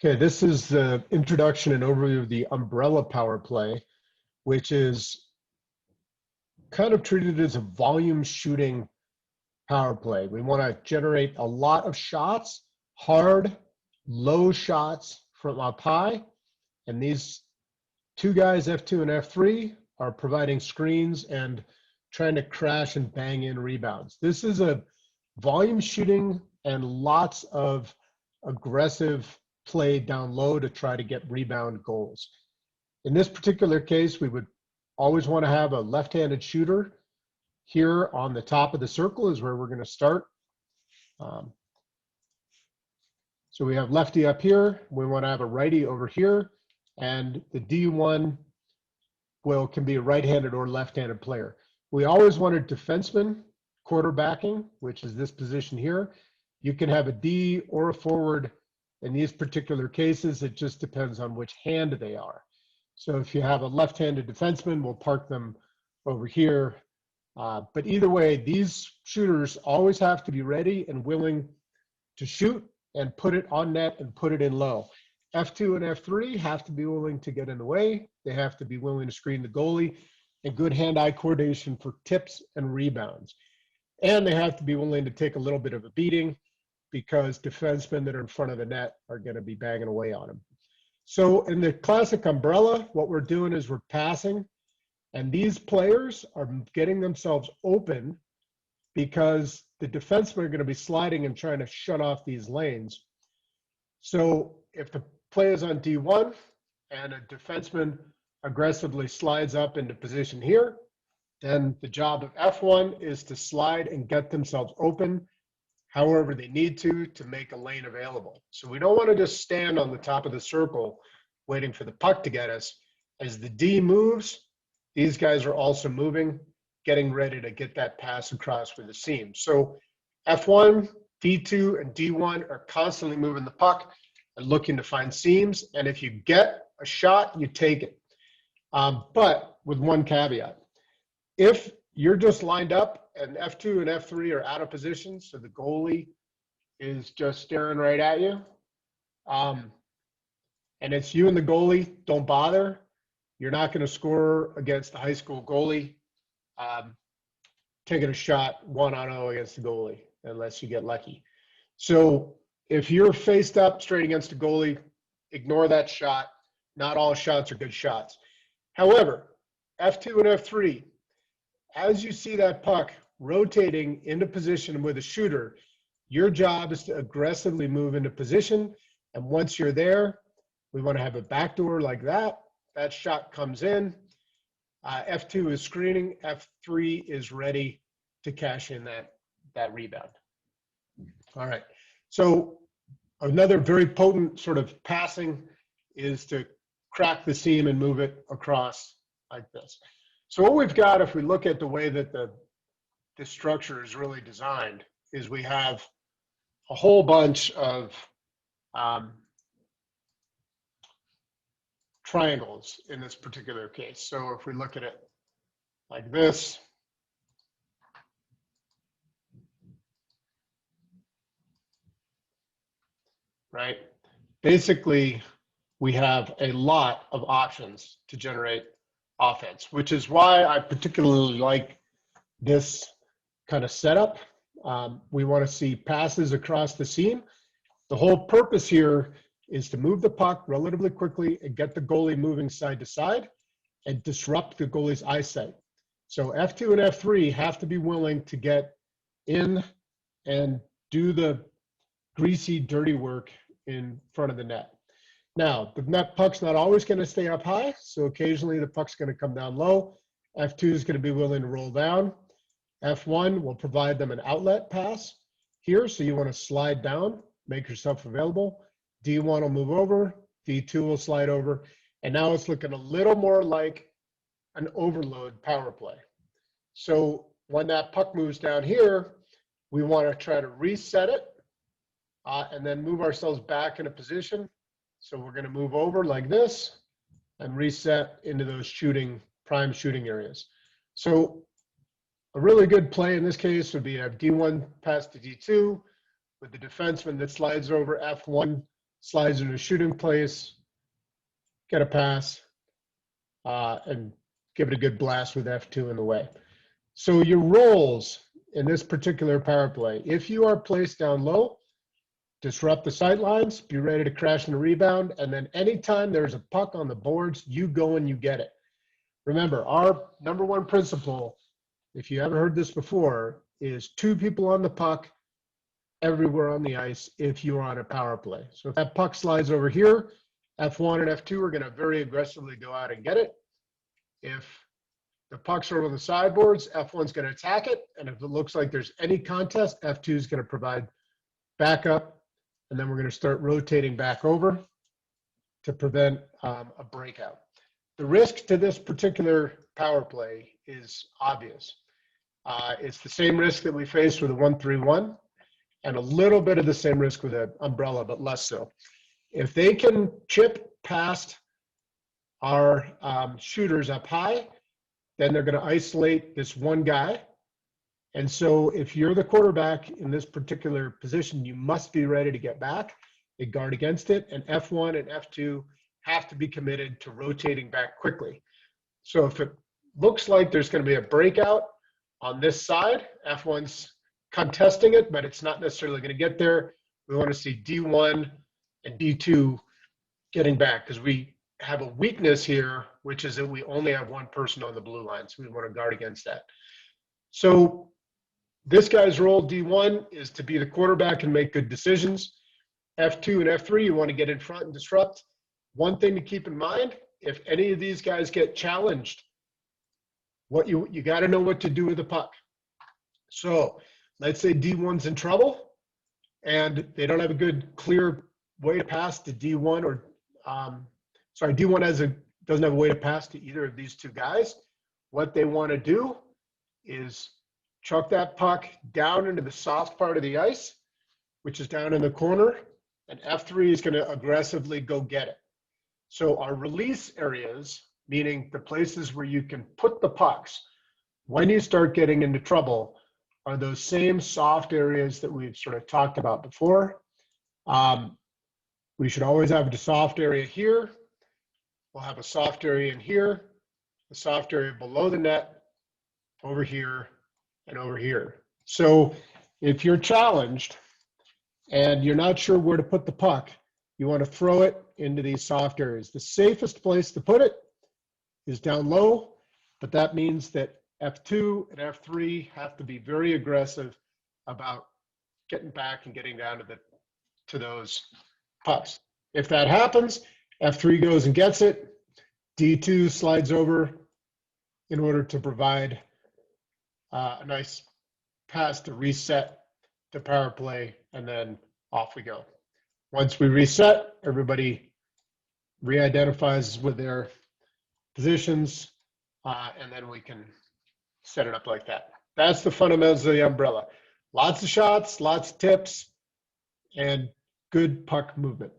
Okay, this is the introduction and overview of the umbrella power play, which is kind of treated as a volume shooting power play. We want to generate a lot of shots, hard, low shots from up high. And these two guys, F2 and F3, are providing screens and trying to crash and bang in rebounds. This is a volume shooting and lots of aggressive play down low to try to get rebound goals. In this particular case, we would always want to have a left-handed shooter. Here on the top of the circle is where we're going to start. So we have lefty up here. We want to have a righty over here. And the D1 can be a right-handed or left-handed player. We always wanted defenseman quarterbacking, which is this position here. You can have a D or a forward. In these particular cases, it just depends on which hand they are. So if you have a left-handed defenseman, we'll park them over here. But either way, these shooters always have to be ready and willing to shoot and put it on net and put it in low. F2 and F3 have to be willing to get in the way. They have to be willing to screen the goalie and good hand-eye coordination for tips and rebounds. And they have to be willing to take a little bit of a beating because defensemen that are in front of the net are going to be banging away on them. So in the classic umbrella, what we're doing is we're passing, and these players are getting themselves open because the defensemen are going to be sliding and trying to shut off these lanes. So if the play is on D1 and a defenseman aggressively slides up into position here, then the job of F1 is to slide and get themselves open however they need to make a lane available. So we don't want to just stand on the top of the circle waiting for the puck to get us. As the D moves, these guys are also moving, getting ready to get that pass across for the seam. So F1, D2, and D1 are constantly moving the puck and looking to find seams. And if you get a shot, you take it. But with one caveat. If you're just lined up and F2 and F3 are out of position, so the goalie is just staring right at you, and it's you and the goalie, don't bother. You're not going to score against the high school goalie taking a shot 1-on-0 against the goalie unless you get lucky. So if you're faced up straight against the goalie, ignore that shot. Not all shots are good shots. However, F2 and F3, as you see that puck rotating into position with a shooter, your job is to aggressively move into position. And once you're there, we want to have a backdoor like that. That shot comes in. F2 is screening. F3 is ready to cash in that rebound. All right. So another very potent sort of passing is to crack the seam and move it across like this. So what we've got, if we look at the way that this structure is really designed, is we have a whole bunch of triangles in this particular case. So if we look at it like this, right? Basically, we have a lot of options to generate offense, which is why I particularly like this kind of setup. We want to see passes across the seam. The whole purpose here is to move the puck relatively quickly and get the goalie moving side to side and disrupt the goalie's eyesight. So F2 and F3 have to be willing to get in and do the greasy, dirty work in front of the net. Now, the net puck's not always going to stay up high, so occasionally the puck's going to come down low. F2 is going to be willing to roll down. F1 will provide them an outlet pass here, so you want to slide down, make yourself available. D1 will move over, D2 will slide over, and now it's looking a little more like an overload power play. So when that puck moves down here, we want to try to reset it and then move ourselves back in a position. So we're going to move over like this and reset into those prime shooting areas. So a really good play in this case would be a D1 pass to D2 with the defenseman that slides over F1, slides into shooting place, get a pass, and give it a good blast with F2 in the way. So your roles in this particular power play, if you are placed down low, disrupt the sight lines, be ready to crash and rebound, and then anytime there's a puck on the boards, you go and you get it. Remember, our number one principle, if you haven't heard this before, is 2 people on the puck everywhere on the ice if you're on a power play. So if that puck slides over here, F1 and F2 are going to very aggressively go out and get it. If the pucks are on the sideboards, F1's going to attack it. And if it looks like there's any contest, F2 is going to provide backup. And then we're going to start rotating back over to prevent a breakout. The risk to this particular power play is obvious. It's the same risk that we faced with a 1-3-1 and a little bit of the same risk with an umbrella, but less so. If they can chip past our shooters up high, then they're going to isolate this one guy. And so if you're the quarterback in this particular position, you must be ready to get back and guard against it. And F1 and F2 have to be committed to rotating back quickly. So if it looks like there's going to be a breakout on this side, F1's contesting it, but it's not necessarily going to get there. We want to see D1 and D2 getting back because we have a weakness here, which is that we only have one person on the blue line. So we want to guard against that. So this guy's role, D1, is to be the quarterback and make good decisions. F2 and F3, you want to get in front and disrupt. One thing to keep in mind, if any of these guys get challenged, what you got to know what to do with the puck. So let's say D1's in trouble and they don't have a good, clear way to pass to D1 or, D1 doesn't have a way to pass to either of these 2 guys. What they want to do is chuck that puck down into the soft part of the ice, which is down in the corner, and F3 is going to aggressively go get it. So our release areas, meaning the places where you can put the pucks when you start getting into trouble, are those same soft areas that we've sort of talked about before. We should always have a soft area here. We'll have a soft area in here, a soft area below the net, over here, and over here. So if you're challenged and you're not sure where to put the puck, you want to throw it into these soft areas. The safest place to put it is down low, but that means that F2 and F3 have to be very aggressive about getting back and getting down to those pucks. If that happens, F3 goes and gets it. D2 slides over in order to provide a nice pass to reset the power play, and then off we go. Once we reset, everybody re-identifies with their positions, and then we can set it up like that. That's the fundamentals of the umbrella. Lots of shots, lots of tips, and good puck movement.